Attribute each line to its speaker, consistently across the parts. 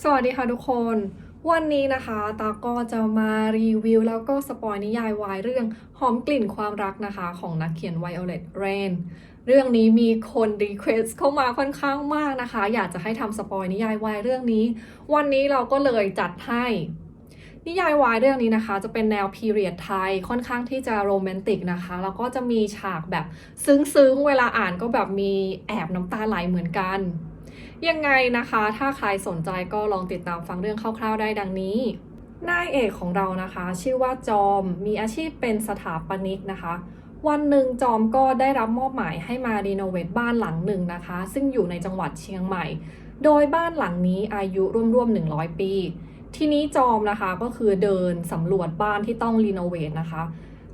Speaker 1: สวัสดีค่ะทุกคนวันนี้นะคะตาก็จะมารีวิวแล้วก็สปอยนิยายวายเรื่องหอมกลิ่นความรักนะคะของนักเขียน Violet Rain เรื่องนี้มีคนรีเควสเข้ามาค่อนข้างมากนะคะอยากจะให้ทำสปอยนิยายวายเรื่องนี้วันนี้เราก็เลยจัดให้นิยายวายเรื่องนี้นะคะจะเป็นแนวพีเรียดไทยค่อนข้างที่จะโรแมนติกนะคะแล้วก็จะมีฉากแบบซึ้งๆเวลาอ่านก็แบบมีแอบน้ำตาไหลเหมือนกัน ยังไงนะคะถ้าใครสนใจก็ลองติดตามฟังเรื่องคร่าวๆได้ดังนี้นายเอกของเรานะคะชื่อว่าจอมมีอาชีพเป็นสถาปนิกนะคะวันหนึ่งจอมก็ได้รับมอบหมายให้มารีโนเวทบ้านหลังหนึ่งนะคะซึ่งอยู่ในจังหวัดเชียงใหม่โดยบ้านหลังนี้อายุร่วมๆ100ปีทีนี้จอมนะคะก็คือเดินสำรวจบ้านที่ต้องรีโนเวทนะคะ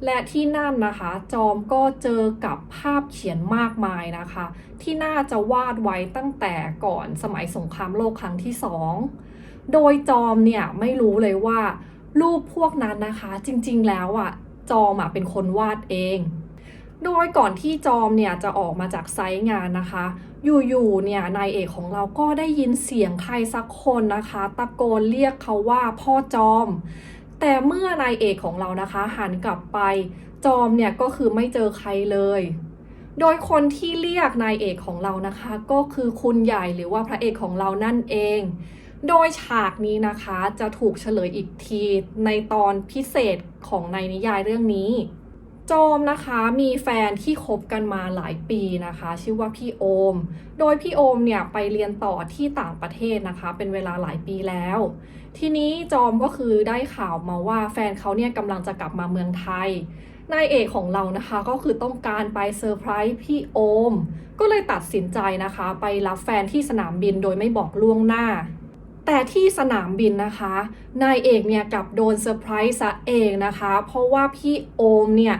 Speaker 1: และที่นั่นนะคะจอมก็เจอกับภาพเขียนมากมายนะคะที่น่าจะวาดไว้ตั้งแต่ก่อนสมัยสงครามโลกครั้งที่2โดยจอมเนี่ยไม่รู้เลยว่ารูปพวกนั้นนะคะจริงๆแล้วอ่ะจอมเป็นคนวาดเองโดยก่อนที่จอมเนี่ยจะออกมาจากไซต์งานนะคะอยู่ๆเนี่ยนายเอกของเราก็ได้ยินเสียงใครสักคนนะคะตะโกนเรียกเขาว่าพ่อจอมแต่เมื่อนายเอกของเรานะคะหันกลับไปจอมเนี่ยก็คือไม่เจอใครเลยโดยคนที่เรียกนายเอกของเรานะคะก็คือคุณใหญ่หรือว่าพระเอกของเรานั่นเองโดยฉากนี้นะคะจะถูกเฉลยอีกทีในตอนพิเศษของในนิยายเรื่องนี้จอมนะคะมีแฟนที่คบกันมาหลายปีนะคะชื่อว่าพี่โอมโดยพี่โอมเนี่ยไปเรียนต่อที่ต่างประเทศนะคะเป็นเวลาหลายปีแล้วทีนี้จอมก็คือได้ข่าวมาว่าแฟนเขาเนี่ยกำลังจะกลับมาเมืองไทยนายเอกของเรานะคะก็คือต้องการไปเซอร์ไพรส์พี่โอมก็เลยตัดสินใจนะคะไปรับแฟนที่สนามบินโดยไม่บอกล่วงหน้าแต่ที่สนามบินนะคะนายเอกเนี่ยกลับโดนเซอร์ไพรส์ซะเองนะคะเพราะว่าพี่โอมเนี่ย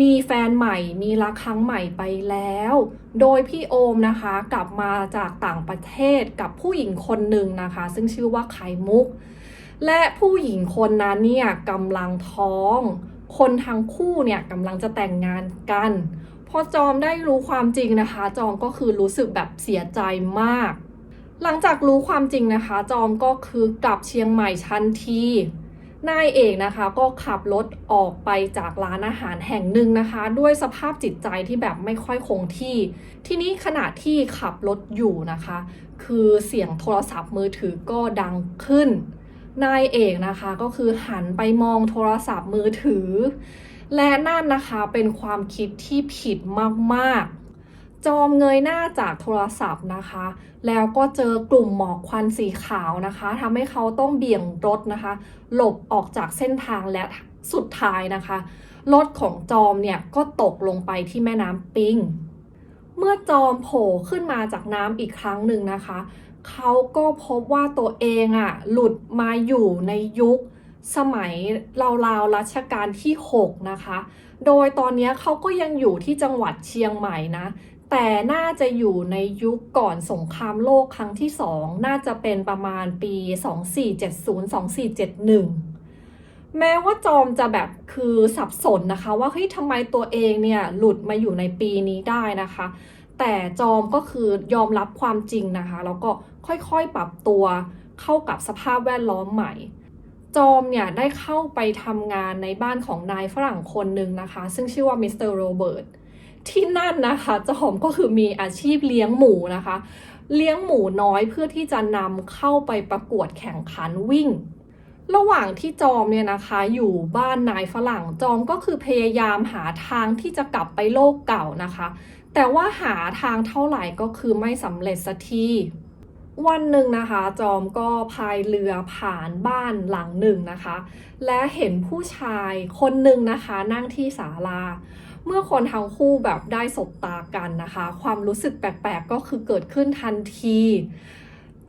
Speaker 1: มีแฟนใหม่มีรักครั้งใหม่ไปแล้วโดยพี่โอมนะคะกลับมาจากต่างประเทศกับผู้หญิงคนหนึ่งนะคะซึ่งชื่อว่าไข่มุกและผู้หญิงคนนั้นเนี่ยกำลังท้องคนทั้งคู่เนี่ยกำลังจะแต่งงานกันพอจอมได้รู้ความจริงนะคะจอมก็คือรู้สึกแบบเสียใจมากหลังจากรู้ความจริงนะคะจอมก็คือกลับเชียงใหม่ทันทีนายเอกนะคะก็ขับรถออกไปจากร้านอาหารแห่งหนึ่งนะคะด้วยสภาพจิตใจที่แบบไม่ค่อยคงที่ทีนี้ขณะที่ขับรถอยู่นะคะคือเสียงโทรศัพท์มือถือก็ดังขึ้นนายเอกนะคะก็คือหันไปมองโทรศัพท์มือถือและนั่นนะคะเป็นความคิดที่ผิดมากๆจอมเงยหน้าจากโทรศัพท์นะคะแล้วก็เจอกลุ่มหมอกควันสีขาวนะคะทำให้เขาต้องเบี่ยงรถนะคะหลบออกจากเส้นทางและสุดท้ายนะคะรถของจอมเนี่ยก็ตกลงไปที่แม่น้ำปิงเมื่อจอมโผล่ขึ้นมาจากน้ำอีกครั้งหนึ่งนะคะเขาก็พบว่าตัวเองหลุดมาอยู่ในยุคสมัยราวๆรัชกาลที่6นะคะโดยตอนนี้เขาก็ยังอยู่ที่จังหวัดเชียงใหม่นะแต่น่าจะอยู่ในยุคก่อนสงครามโลกครั้งที่2น่าจะเป็นประมาณปี2470-2471แม้ว่าจอมจะแบบคือสับสนนะคะว่าเฮ้ยทำไมตัวเองเนี่ยหลุดมาอยู่ในปีนี้ได้นะคะแต่จอมก็คือยอมรับความจริงนะคะแล้วก็ค่อยๆปรับตัวเข้ากับสภาพแวดล้อมใหม่จอมเนี่ยได้เข้าไปทำงานในบ้านของนายฝรั่งคนหนึ่งนะคะซึ่งชื่อว่ามิสเตอร์โรเบิร์ต ที่นั่นนะคะจอมก็คือมีอาชีพเลี้ยงหมูนะคะเลี้ยงหมูน้อยเพื่อที่จะนำเข้าไปประกวดแข่งขันวิ่งระหว่างที่จอมเนี่ยนะคะอยู่บ้านนายฝรั่งจอมก็คือพยายามหาทางที่จะกลับไปโลกเก่านะคะแต่ว่าหาทางเท่าไหร่ก็คือไม่สำเร็จสักทีวันหนึ่งนะคะจอมก็พายเรือผ่านบ้านหลังหนึ่งนะคะและเห็นผู้ชายคนหนึ่งนะคะนั่งที่ศาลาเมื่อคนทั้งคู่แบบได้สบตากันนะคะความรู้สึกแปลกๆก็คือเกิดขึ้นทันที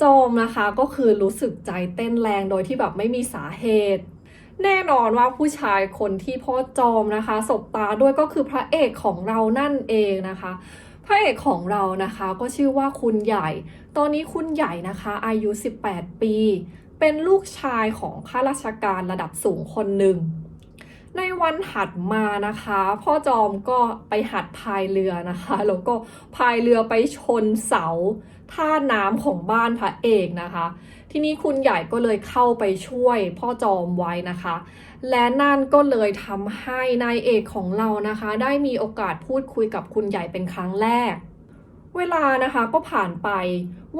Speaker 1: จอมนะคะก็คือรู้สึกใจเต้นแรงโดยที่แบบไม่มีสาเหตุแน่นอนว่าผู้ชายคนที่พ่อจอมนะคะสบตาด้วยก็คือพระเอกของเรานั่นเองนะคะพระเอกของเรานะคะก็ชื่อว่าคุณใหญ่ตอนนี้คุณใหญ่นะคะอายุ18ปีเป็นลูกชายของข้าราชการระดับสูงคนหนึ่งในวันถัดมานะคะพ่อจอมก็ไปหัดพายเรือนะคะแล้วก็พายเรือไปชนเสา ท่าน้ำของบ้านพระเอกนะคะทีนี้คุณใหญ่ก็เลยเข้าไปช่วยพ่อจอมไว้นะคะและนั่นก็เลยทำให้นายเอกของเรานะคะได้มีโอกาสพูดคุยกับคุณใหญ่เป็นครั้งแรกเวลานะคะก็ผ่านไป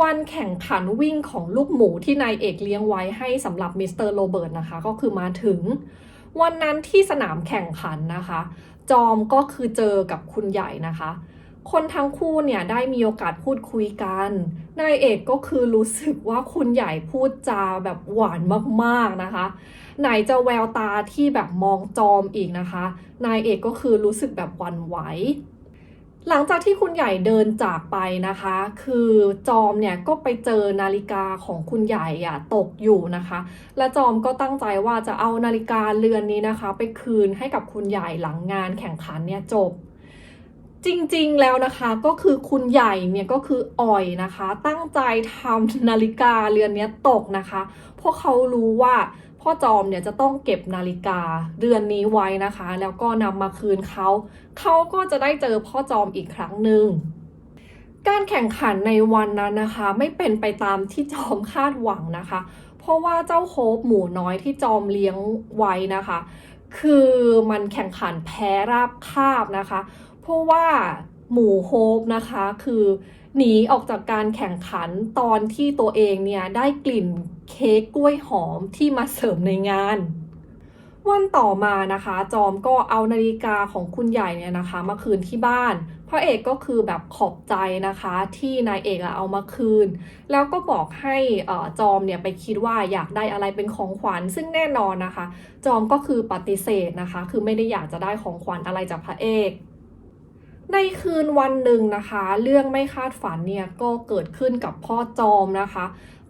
Speaker 1: วันแข่งขันวิ่งของลูกหมูที่นายเอกเลี้ยงไว้ให้สำหรับมิสเตอร์โรเบิร์ตนะคะก็คือมาถึงวันนั้นที่สนามแข่งขันนะคะจอมก็คือเจอกับคุณใหญ่นะคะคนทั้งคู่เนี่ยได้มีโอกาสพูดคุยกันนายเอกก็คือรู้สึกว่าคุณใหญ่พูดจาแบบหวานมากๆนะคะไหนจะแววตาที่แบบมองจอมอีกนะคะนายเอกก็คือรู้สึกแบบหวั่นไหวหลังจากที่คุณใหญ่เดินจากไปนะคะคือจอมเนี่ยก็ไปเจอนาฬิกาของคุณใหญ่ตกอยู่นะคะและจอมก็ตั้งใจว่าจะเอานาฬิกาเรือนนี้นะคะไปคืนให้กับคุณใหญ่หลังงานแข่งขันเนี่ยจบจริงๆแล้วนะคะก็คือคุณใหญ่เนี่ยก็คืออ่อยนะคะตั้งใจทำนาฬิกาเรือนนี้ตกนะคะเพราะเขารู้ว่าพ่อจอมเนี่ยจะต้องเก็บนาฬิกาเรือนนี้ไว้นะคะแล้วก็นำมาคืนเขาก็จะได้เจอพ่อจอมอีกครั้งหนึ่งการแข่งขันในวันนั้นนะคะไม่เป็นไปตามที่จอมคาดหวังนะคะเพราะว่าเจ้าโฮปหมูน้อยที่จอมเลี้ยงไว้นะคะคือมันแข่งขันแพ้ราบคาบนะคะเพราะว่าหมูโฮปนะคะคือหนีออกจากการแข่งขันตอนที่ตัวเองเนี่ยได้กลิ่นเค้กกล้วยหอมที่มาเสิร์ฟในงานวันต่อมานะคะจอมก็เอานาฬิกาของคุณใหญ่เนี่ยนะคะมาคืนที่บ้านพระเอกก็คือแบบขอบใจนะคะที่นายเอกเอามาคืนแล้วก็บอกให้จอมเนี่ยไปคิดว่าอยากได้อะไรเป็นของขวัญซึ่งแน่นอนนะคะจอมก็คือปฏิเสธนะคะคือไม่ได้อยากจะได้ของขวัญอะไรจากพระเอกในคืนวันหนึ่งนะคะเรื่องไม่คาดฝันเนี่ยก็เกิดขึ้นกับพ่อจอมนะคะ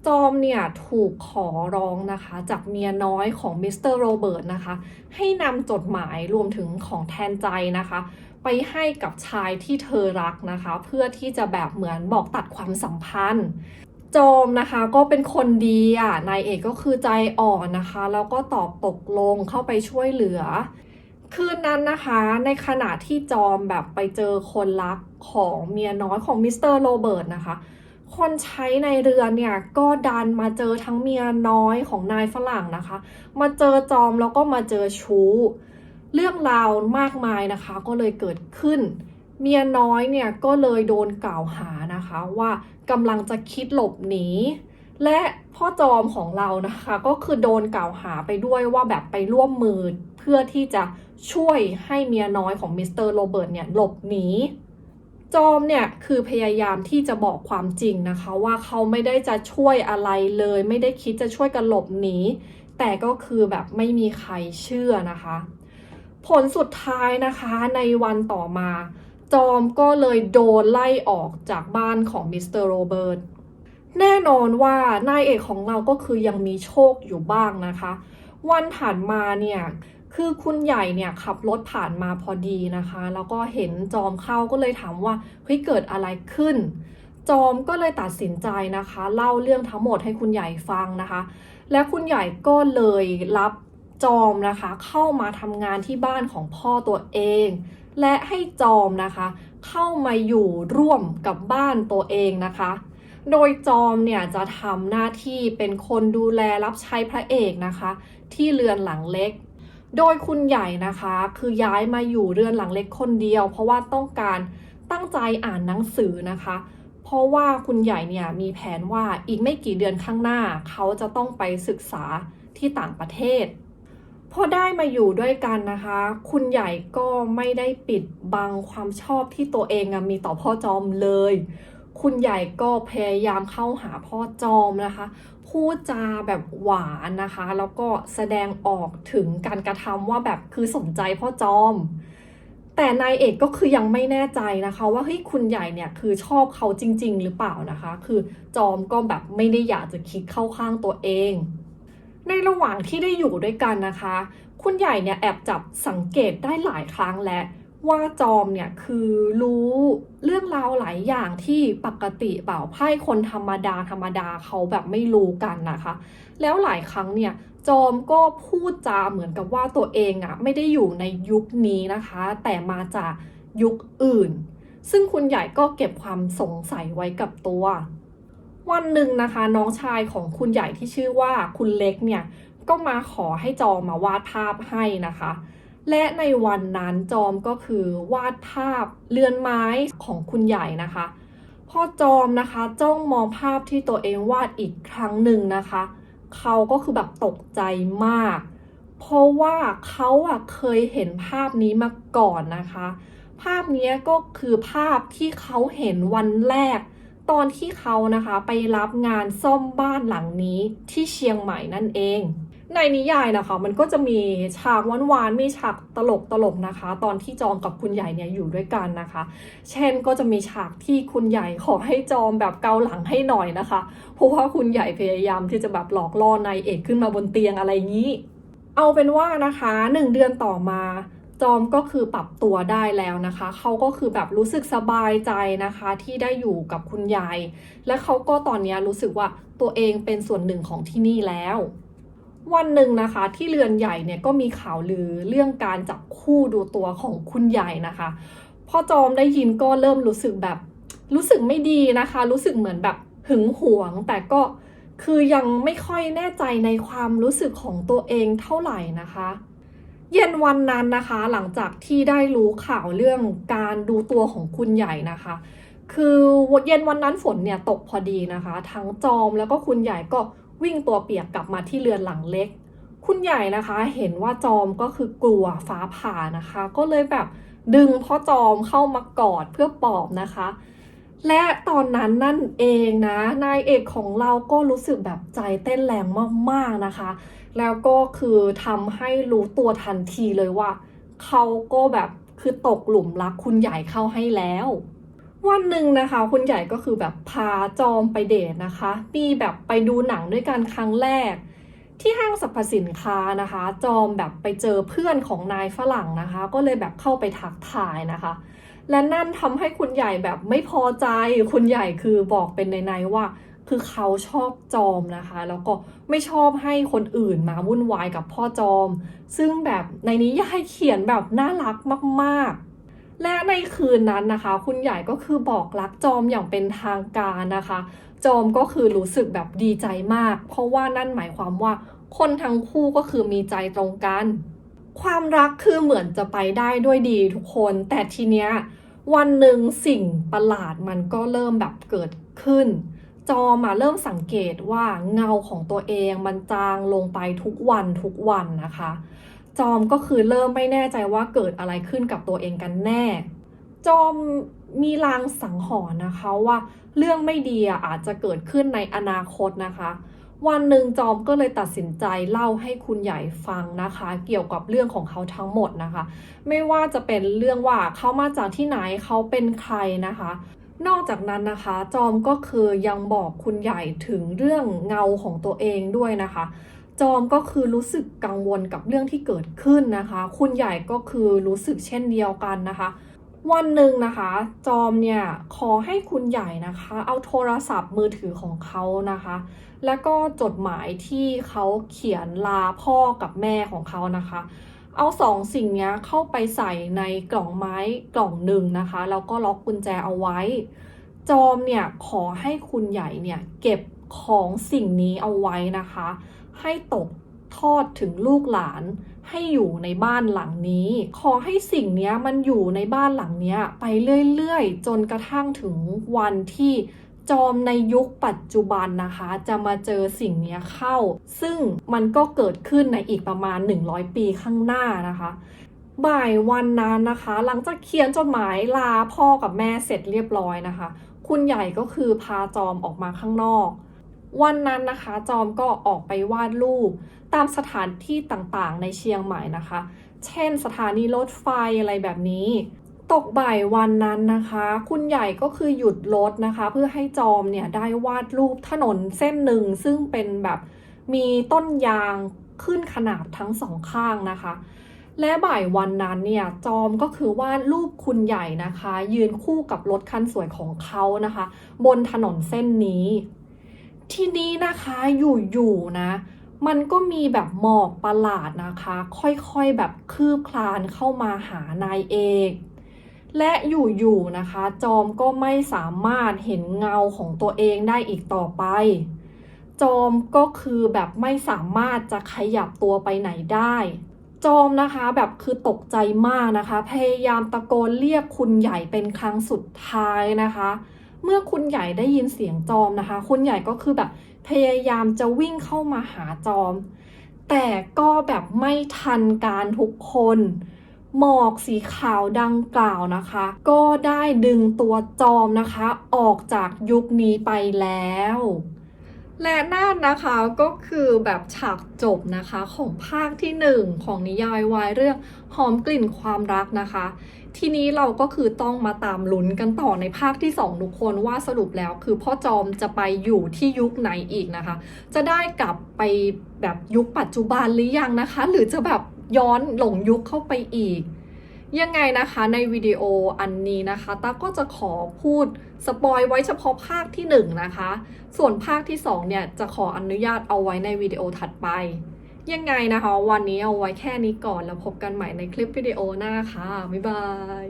Speaker 1: จอมเนี่ยถูกขอร้องนะคะจากเมียน้อยของมิสเตอร์โรเบิร์ตนะคะให้นำจดหมายรวมถึงของแทนใจนะคะไปให้กับชายที่เธอรักนะคะเพื่อที่จะแบบเหมือนบอกตัดความสัมพันธ์จอมนะคะก็เป็นคนดีนายเอกก็คือใจอ่อนนะคะแล้วก็ตอบตกลงเข้าไปช่วยเหลือคืนนั้นนะคะในขณะที่จอมแบบไปเจอคนรักของเมียน้อยของมิสเตอร์โรเบิร์ตนะคะคนใช้ในเรือเนี่ยก็ดันมาเจอทั้งเมียน้อยของนายฝรั่งนะคะมาเจอจอมแล้วก็มาเจอชู้เรื่องราวมากมายนะคะก็เลยเกิดขึ้นเมียน้อยเนี่ยก็เลยโดนกล่าวหานะคะว่ากำลังจะคิดหลบหนีและพ่อจอมของเรานะคะก็คือโดนกล่าวหาไปด้วยว่าแบบไปร่วมมือเพื่อที่จะช่วยให้เมียน้อยของมิสเตอร์โรเบิร์ตเนี่ยหลบหนีจอมเนี่ยคือพยายามที่จะบอกความจริงนะคะว่าเขาไม่ได้จะช่วยอะไรเลยไม่ได้คิดจะช่วยกันหลบหนีแต่ก็คือแบบไม่มีใครเชื่อนะคะผลสุดท้ายนะคะในวันต่อมาจอมก็เลยโดนไล่ออกจากบ้านของมิสเตอร์โรเบิร์ตแน่นอนว่านายเอกของเราก็คือยังมีโชคอยู่บ้างนะคะวันผ่านมาเนี่ยคือคุณใหญ่เนี่ยขับรถผ่านมาพอดีนะคะแล้วก็เห็นจอมเข้าก็เลยถามว่าเฮ้ยเกิดอะไรขึ้นจอมก็เลยตัดสินใจนะคะเล่าเรื่องทั้งหมดให้คุณใหญ่ฟังนะคะและคุณใหญ่ก็เลยรับจอมนะคะเข้ามาทำงานที่บ้านของพ่อตัวเองและให้จอมนะคะเข้ามาอยู่ร่วมกับบ้านตัวเองนะคะโดยจอมเนี่ยจะทำหน้าที่เป็นคนดูแลรับใช้พระเอกนะคะที่เรือนหลังเล็กโดยคุณใหญ่นะคะคือย้ายมาอยู่เรือนหลังเล็กคนเดียวเพราะว่าต้องการตั้งใจอ่านหนังสือนะคะเพราะว่าคุณใหญ่เนี่ยมีแผนว่าอีกไม่กี่เดือนข้างหน้าเขาจะต้องไปศึกษาที่ต่างประเทศพอได้มาอยู่ด้วยกันนะคะคุณใหญ่ก็ไม่ได้ปิดบังความชอบที่ตัวเองมีต่อพ่อจอมเลยคุณใหญ่ก็พยายามเข้าหาพ่อจอมนะคะพูดจาแบบหวานนะคะแล้วก็แสดงออกถึงการกระทำว่าแบบคือสนใจพ่อจอมแต่นายเอกก็คือยังไม่แน่ใจนะคะว่าเฮ้ยคุณใหญ่เนี่ยคือชอบเขาจริงๆหรือเปล่านะคะคือจอมก็แบบไม่ได้อยากจะคิดเข้าข้างตัวเองในระหว่างที่ได้อยู่ด้วยกันนะคะคุณใหญ่เนี่ยแอบจับสังเกตได้หลายครั้งแล้วว่าจอมเนี่ยคือรู้เรื่องราวหลายอย่างที่ปกติเปล่าไพ่คนธรรมดาเขาแบบไม่รู้กันนะคะแล้วหลายครั้งเนี่ยจอมก็พูดจาเหมือนกับว่าตัวเองไม่ได้อยู่ในยุคนี้นะคะแต่มาจากยุคอื่นซึ่งคุณใหญ่ก็เก็บความสงสัยไว้กับตัว วันหนึ่งนะคะน้องชายของคุณใหญ่ที่ชื่อว่าคุณเล็กเนี่ยก็มาขอให้จอมมาวาดภาพให้นะคะและในวันนั้นจอมก็คือวาดภาพเรือนไม้ของคุณใหญ่นะคะพอจอมนะคะจ้องมองภาพที่ตัวเองวาดอีกครั้งหนึ่งนะคะเขาก็คือแบบตกใจมากเพราะว่าเขาเคยเห็นภาพนี้มาก่อนนะคะภาพนี้ก็คือภาพที่เขาเห็นวันแรกตอนที่เขานะคะไปรับงานซ่อมบ้านหลังนี้ที่เชียงใหม่นั่นเองในนิยายนะคะมันก็จะมีฉากหวานๆมีฉากตลกๆนะคะตอนที่จอมกับคุณใหญ่เนี่ยอยู่ด้วยกันนะคะเช่นก็จะมีฉากที่คุณใหญ่ขอให้จอมแบบเกาหลังให้หน่อยนะคะเพราะว่าคุณใหญ่พยายามที่จะแบบหลอกล่อนายเอกขึ้นมาบนเตียงอะไรอย่างนี้เอาเป็นว่านะคะ1 เดือนต่อมาจอมก็คือปรับตัวได้แล้วนะคะเขาก็คือแบบรู้สึกสบายใจนะคะที่ได้อยู่กับคุณยายและเขาก็ตอนนี้รู้สึกว่าตัวเองเป็นส่วนหนึ่งของที่นี่แล้ววันหนึ่งนะคะที่เรือนใหญ่เนี่ยก็มีข่าวลือเรื่องการจับคู่ดูตัวของคุณใหญ่นะคะพอจอมได้ยินก็เริ่มรู้สึกแบบรู้สึกไม่ดีนะคะรู้สึกเหมือนแบบหึงหวงแต่ก็คือยังไม่ค่อยแน่ใจในความรู้สึกของตัวเองเท่าไหร่นะคะเย็นวันนั้นนะคะหลังจากที่ได้รู้ข่าวเรื่องการดูตัวของคุณใหญ่นะคะคือเย็นวันนั้นฝนเนี่ยตกพอดีนะคะทั้งจอมแล้วก็คุณใหญ่ก็วิ่งตัวเปียกกลับมาที่เรือนหลังเล็กคุณใหญ่นะคะเห็นว่าจอมก็คือกลัวฟ้าผ่านะคะก็เลยแบบดึงพ่อจอมเข้ามากอดเพื่อปลอบนะคะและตอนนั้นนั่นเองนะนายเอกของเราก็รู้สึกแบบใจเต้นแรงมากๆนะคะแล้วก็คือทำให้รู้ตัวทันทีเลยว่าเขาก็แบบคือตกหลุมรักคุณใหญ่เข้าให้แล้ววันหนึ่งนะคะคุณใหญ่ก็คือแบบพาจอมไปเดทนะคะมีแบบไปดูหนังด้วยกันครั้งแรกที่ห้างสรรพสินค้านะคะจอมแบบไปเจอเพื่อนของนายฝรั่งนะคะก็เลยแบบเข้าไปทักทายนะคะและนั่นทำให้คุณใหญ่แบบไม่พอใจคุณใหญ่คือบอกเป็นในว่า คือเขาชอบจอมนะคะแล้วก็ไม่ชอบให้คนอื่นมาวุ่นวายกับพ่อจอมซึ่งแบบในนิยายเขียนแบบน่ารักมากๆและในคืนนั้นนะคะคุณใหญ่ก็คือบอกรักจอมอย่างเป็นทางการนะคะจอมก็คือรู้สึกแบบดีใจมากเพราะว่านั่นหมายความว่าคนทั้งคู่ก็คือมีใจตรงกันความรักคือเหมือนจะไปได้ด้วยดีทุกคนแต่ทีเนี้ยวันหนึ่งสิ่งประหลาดมันก็เริ่มแบบเกิดขึ้น จอมเริ่มสังเกตว่าเงาของตัวเองมันจางลงไปทุกวันนะคะจอมก็คือเริ่มไม่แน่ใจว่าเกิดอะไรขึ้นกับตัวเองกันแน่จอมมีลางสังหรณ์นะคะว่าเรื่องไม่ดีอาจจะเกิดขึ้นในอนาคตนะคะวันหนึ่งจอมก็เลยตัดสินใจเล่าให้คุณใหญ่ฟังนะคะเกี่ยวกับเรื่องของเขาทั้งหมดนะคะไม่ว่าจะเป็นเรื่องว่าเขามาจากที่ไหนเขาเป็นใครนะคะนอกจากนั้นนะคะจอมก็คือยังบอกคุณใหญ่ถึงเรื่องเงาของตัวเองด้วยนะคะจอมก็คือรู้สึกกังวลกับเรื่องที่เกิดขึ้นนะคะคุณใหญ่ก็คือรู้สึกเช่นเดียวกันนะคะวันหนึ่งนะคะจอมเนี่ยขอให้คุณใหญ่นะคะเอาโทรศัพท์มือถือของเขานะคะแล้วก็จดหมายที่เขาเขียนลาพ่อกับแม่ของเขานะคะเอา2 สิ่งนี้เข้าไปใส่ในกล่องไม้กล่องหนึ่งนะคะแล้วก็ล็อกกุญแจเอาไว้จอมเนี่ยขอให้คุณใหญ่เนี่ยเก็บของสิ่งนี้เอาไว้นะคะให้ตกทอดถึงลูกหลานให้อยู่ในบ้านหลังนี้ขอให้สิ่งนี้มันอยู่ในบ้านหลังนี้ไปเรื่อยๆจนกระทั่งถึงวันที่จอมในยุคปัจจุบันนะคะจะมาเจอสิ่งนี้เข้าซึ่งมันก็เกิดขึ้นในอีกประมาณ100 ปีข้างหน้านะคะบ่ายวันนั้นนะคะหลังจากเขียนจดหมายลาพ่อกับแม่เสร็จเรียบร้อยนะคะคุณใหญ่ก็คือพาจอมออกมาข้างนอกวันนั้นนะคะจอมก็ออกไปวาดรูปตามสถานที่ต่างๆในเชียงใหม่นะคะเช่นสถานีรถไฟอะไรแบบนี้ตกบ่ายวันนั้นนะคะคุณใหญ่ก็คือหยุดรถนะคะเพื่อให้จอมเนี่ยได้วาดรูปถนนเส้นหนึ่งซึ่งเป็นแบบมีต้นยางขึ้นขนาบทั้ง2 ข้างนะคะและบ่ายวันนั้นเนี่ยจอมก็คือวาดรูปคุณใหญ่นะคะยืนคู่กับรถคันสวยของเขานะคะบนถนนเส้นนี้ทีนี้นะคะอยู่ๆนะมันก็มีแบบหมอกประหลาดนะคะค่อยๆแบบคืบคลานเข้ามาหานายเอก และอยู่ๆนะคะจอมก็ไม่สามารถเห็นเงาของตัวเองได้อีกต่อไปจอมก็คือแบบไม่สามารถจะขยับตัวไปไหนได้จอมนะคะแบบคือตกใจมากนะคะพยายามตะโกนเรียกคุณใหญ่เป็นครั้งสุดท้ายนะคะเมื่อคุณใหญ่ได้ยินเสียงจอมนะคะคุณใหญ่ก็คือแบบพยายามจะวิ่งเข้ามาหาจอมแต่ก็แบบไม่ทันการทุกคนหมอกสีขาวดังกล่าวนะคะก็ได้ดึงตัวจอมนะคะออกจากยุคนี้ไปแล้วและนั่นนะคะก็คือแบบฉากจบนะคะของภาคที่1ของนิยายวายเรื่องหอมกลิ่นความรักนะคะทีนี้เราก็คือต้องมาตามลุ้นกันต่อในภาคที่2ทุกคนว่าสรุปแล้วคือพ่อจอมจะไปอยู่ที่ยุคไหนอีกนะคะจะได้กลับไปแบบยุคปัจจุบันหรือยังนะคะหรือจะแบบย้อนหลงยุคเข้าไปอีกยังไงนะคะในวิดีโออันนี้นะคะตาก็จะขอพูดสปอยไว้เฉพาะภาคที่1นะคะส่วนภาคที่2เนี่ยจะขออนุญาตเอาไว้ในวิดีโอถัดไปยังไงนะคะวันนี้เอาไว้แค่นี้ก่อนแล้วพบกันใหม่ในคลิปวิดีโอหน้าค่ะบ๊ายบาย